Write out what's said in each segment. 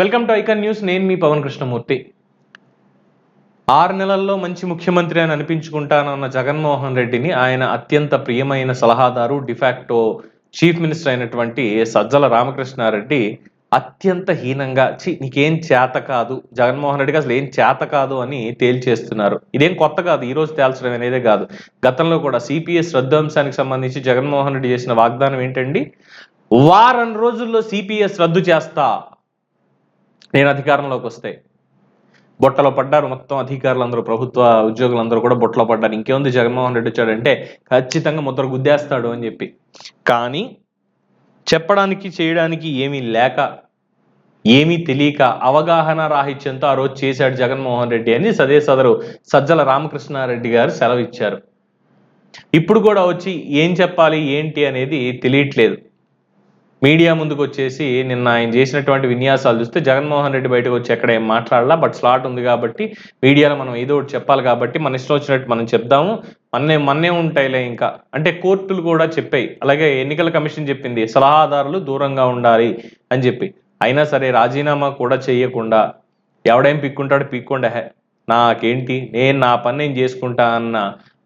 Welcome to icon news. నేను మీ పవన్ కృష్ణమూర్తి. 6 నెలల్లో మంచి ముఖ్యమంత్రి అని అనిపించుకుంటానన్న జగన్మోహన్ రెడ్డిని ఆయన అత్యంత ప్రియమైన సలహాదారు, డిఫాక్టో చీఫ్ మినిస్టర్ అయినటువంటి సజ్జల రామకృష్ణారెడ్డి అత్యంత హీనంగా నీకేం చేత కాదు, జగన్మోహన్ రెడ్డికి అసలు ఏం చేత కాదు అని తేల్చేస్తున్నారు. ఇదేం కొత్త కాదు, ఈ రోజు తేల్చడం అనేదే కాదు. గతంలో కూడా సిపిఎస్ రద్దు అంశానికి సంబంధించి జగన్మోహన్ రెడ్డి చేసిన వాగ్దానం ఏంటండి? వారం రోజుల్లో సిపిఎస్ రద్దు చేస్తా, నేను అధికారంలోకి వస్తే. బొట్టలో పడ్డారు మొత్తం అధికారులందరూ, ప్రభుత్వ ఉద్యోగులందరూ కూడా బొట్టలో పడ్డారు. ఇంకేముంది, జగన్మోహన్ రెడ్డి వచ్చాడంటే ఖచ్చితంగా ముద్ర గుద్దేస్తాడు అని చెప్పి. కానీ చెప్పడానికి చేయడానికి ఏమీ లేక, ఏమీ తెలియక, అవగాహన రాహిత్యంతో ఆ రోజు చేశాడు జగన్మోహన్ రెడ్డి అని సదరు సజ్జల రామకృష్ణారెడ్డి గారు సెలవు ఇచ్చారు. ఇప్పుడు కూడా వచ్చి ఏం చెప్పాలి ఏంటి అనేది తెలియట్లేదు. మీడియా ముందుకు వచ్చేసి నిన్న ఆయన చేసినటువంటి విన్యాసాలు చూస్తే జగన్మోహన్ రెడ్డి బయటకు వచ్చి ఎక్కడ ఏం మాట్లాడాలా, బట్ స్లాట్ ఉంది కాబట్టి మీడియాలో మనం ఏదో ఒకటి చెప్పాలి కాబట్టి మన ఇష్టం వచ్చినట్టు మనం చెప్దాము, మన్నే ఉంటాయిలే ఇంకా అంటే కోర్టులు కూడా చెప్పాయి, అలాగే ఎన్నికల కమిషన్ చెప్పింది సలహాదారులు దూరంగా ఉండాలి అని చెప్పి. అయినా సరే రాజీనామా కూడా చేయకుండా ఎవడేం పిక్కుంటాడు పిక్కుండా, నాకేంటి, నేను నా పని నేను చేసుకుంటా అన్న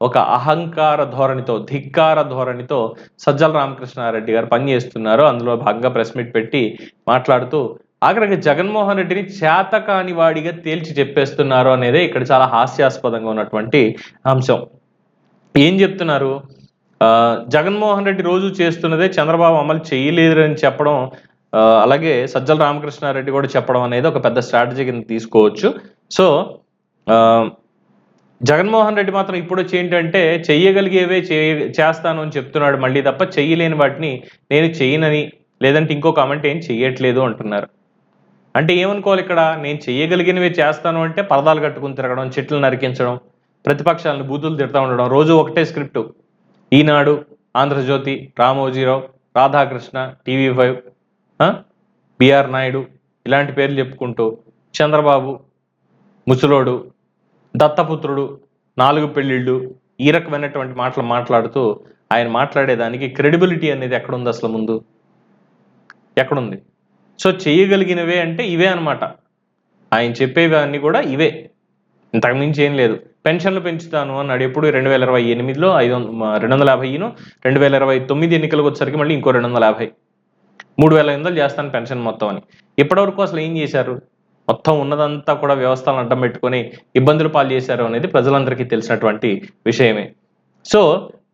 ఒక అహంకార ధోరణితో, ధిక్కార ధోరణితో సజ్జల రామకృష్ణారెడ్డి గారు పనిచేస్తున్నారు. అందులో భాగంగా ప్రెస్ మీట్ పెట్టి మాట్లాడుతూ ఆఖరికి జగన్మోహన్ రెడ్డిని చేతకాని వాడిగా తేల్చి చెప్పేస్తున్నారు అనేదే ఇక్కడ చాలా హాస్యాస్పదంగా ఉన్నటువంటి అంశం. ఏం చెప్తున్నారు? జగన్మోహన్ రెడ్డి రోజు చేస్తున్నదే చంద్రబాబు అమలు చేయలేదని చెప్పడం, అలాగే సజ్జల రామకృష్ణారెడ్డి కూడా చెప్పడం అనేది ఒక పెద్ద స్ట్రాటజీ కింద తీసుకోవచ్చు. సో జగన్మోహన్ రెడ్డి మాత్రం ఇప్పుడు వచ్చి ఏంటంటే చెయ్యగలిగేవే చేస్తాను అని చెప్తున్నాడు మళ్ళీ, తప్ప చెయ్యలేని వాటిని నేను చెయ్యనని, లేదంటే ఇంకో కామెంట్ ఏం చెయ్యట్లేదు అంటున్నారు. అంటే ఏమనుకోవాలి ఇక్కడ? నేను చెయ్యగలిగినవే చేస్తాను అంటే పరదాలు కట్టుకుని తిరగడం, చెట్లు నరికించడం, ప్రతిపక్షాలను బూతులు తిడతా ఉండడం, రోజు ఒకటే స్క్రిప్టు. ఈనాడు, ఆంధ్రజ్యోతి, రామోజీరావు, రాధాకృష్ణ, టీవీ5, బిఆర్ నాయుడు ఇలాంటి పేర్లు చెప్పుకుంటూ, చంద్రబాబు ముసలోడు, దత్తపుత్రుడు, 4 పెళ్లిళ్ళు, ఈ రకమైనటువంటి మాటలు మాట్లాడుతూ ఆయన మాట్లాడేదానికి క్రెడిబిలిటీ అనేది ఎక్కడుంది అసలు? ముందు ఎక్కడుంది? సో చేయగలిగినవే అంటే ఇవే అనమాట. ఆయన చెప్పేవన్నీ కూడా ఇవే, ఇంతకుమించి ఏం లేదు. పెన్షన్లు పెంచుతాను అన్నాడు ఎప్పుడు? 2028లో 250ను, 2029 ఎన్నికలకు వచ్చేసరికి మళ్ళీ ఇంకో 250, 3500 చేస్తాను పెన్షన్ మొత్తం అని. ఇప్పటివరకు అసలు ఏం చేశారు? మొత్తం ఉన్నదంతా కూడా వ్యవస్థలను అడ్డం పెట్టుకొని ఇబ్బందులు పాలు చేశారు అనేది ప్రజలందరికీ తెలిసినటువంటి విషయమే. సో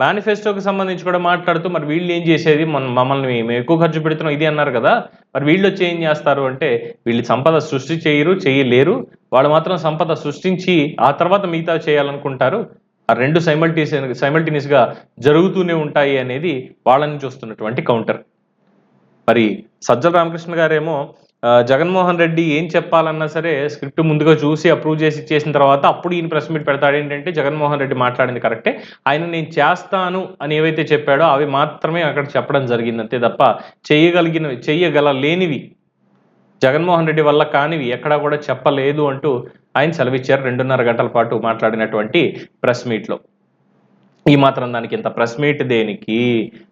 మేనిఫెస్టోకి సంబంధించి కూడా మాట్లాడుతూ మరి వీళ్ళు ఏం చేసేది, మమ్మల్ని మేము ఎక్కువ ఖర్చు పెడుతున్నాం ఇది అన్నారు కదా, మరి వీళ్ళు వచ్చి ఏం చేస్తారు అంటే వీళ్ళు సంపద సృష్టి చేయలేరు, వాళ్ళు మాత్రం సంపద సృష్టించి ఆ తర్వాత మిగతా చేయాలనుకుంటారు. ఆ రెండు సైమల్టేనియస్గా జరుగుతూనే ఉంటాయి అనేది వాళ్ళని చూస్తున్నటువంటి కౌంటర్. మరి సజ్జల రామకృష్ణ గారేమో జగన్మోహన్ రెడ్డి ఏం చెప్పాలన్నా సరే స్క్రిప్ట్ ముందుగా చూసి అప్రూవ్ చేసి ఇచ్చేసిన తర్వాత అప్పుడు ఈయన ప్రెస్ మీట్ పెడతాడు. ఏంటంటే జగన్మోహన్ రెడ్డి మాట్లాడింది కరెక్టే, ఆయన నేను చేస్తాను అని ఏవైతే చెప్పాడో అవి మాత్రమే అక్కడ చెప్పడం జరిగింది అంతే తప్ప చెయ్యగలలేనివి, జగన్మోహన్ రెడ్డి వల్ల కానివి ఎక్కడా కూడా చెప్పలేదు అంటూ ఆయన సెలవిచ్చారు 2.5 గంటల పాటు మాట్లాడినటువంటి ప్రెస్ మీట్లో. ఈ మాత్రం దానికి ఇంత ప్రెస్ మీట్ దేనికి?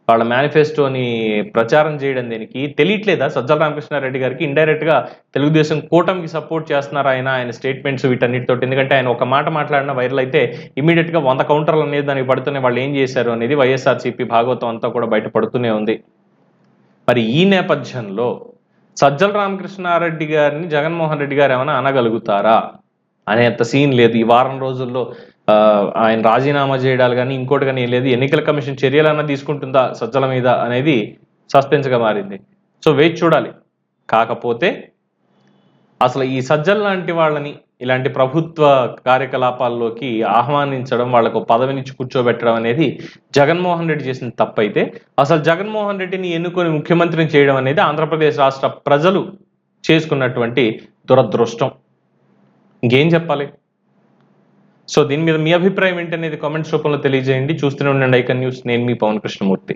వాళ్ళ మేనిఫెస్టోని ప్రచారం చేయడం దేనికి? తెలియట్లేదా సజ్జల రామకృష్ణారెడ్డి గారికి? ఇండైరెక్ట్ గా తెలుగుదేశం కూటమికి సపోర్ట్ చేస్తున్నారు ఆయన స్టేట్మెంట్స్ వీటన్నిటితో. ఎందుకంటే ఆయన ఒక మాట మాట్లాడిన వైరల్ అయితే ఇమీడియట్ గా 100 కౌంటర్లు అనేది దానికి పడుతూనే వాళ్ళు ఏం చేశారు అనేది వైఎస్ఆర్సీపీ భాగవతం అంతా కూడా బయటపడుతూనే ఉంది. మరి ఈ నేపథ్యంలో సజ్జల రామకృష్ణారెడ్డి గారిని జగన్మోహన్ రెడ్డి గారు ఏమైనా అనగలుగుతారా అనేంత సీన్ లేదు. ఈ వారం రోజుల్లో ఆయన రాజీనామా చేయడాలు కానీ ఇంకోటి కానీ లేదు. ఎన్నికల కమిషన్ చర్యలన్నా తీసుకుంటుందా సజ్జల మీద అనేది సస్పెన్స్గా మారింది. సో వేచి చూడాలి. కాకపోతే అసలు ఈ సజ్జల లాంటి వాళ్ళని ఇలాంటి ప్రభుత్వ కార్యకలాపాల్లోకి ఆహ్వానించడం, వాళ్ళకు పదవినిచ్చి కూర్చోబెట్టడం అనేది జగన్మోహన్ రెడ్డి చేసిన తప్పైతే, అసలు జగన్మోహన్ రెడ్డిని ఎన్నుకొని ముఖ్యమంత్రిని చేయడం అనేది ఆంధ్రప్రదేశ్ రాష్ట్ర ప్రజలు చేసుకున్నటువంటి దురదృష్టం. ఇంకేం చెప్పాలి? సో దీని మీద మీ అభిప్రాయం ఏంటనేది కామెంట్స్ రూపంలో తెలియజేయండి. చూస్తూనే ఉండండి ఐకాన్ న్యూస్. నేను మీ పవన్ కృష్ణమూర్తి.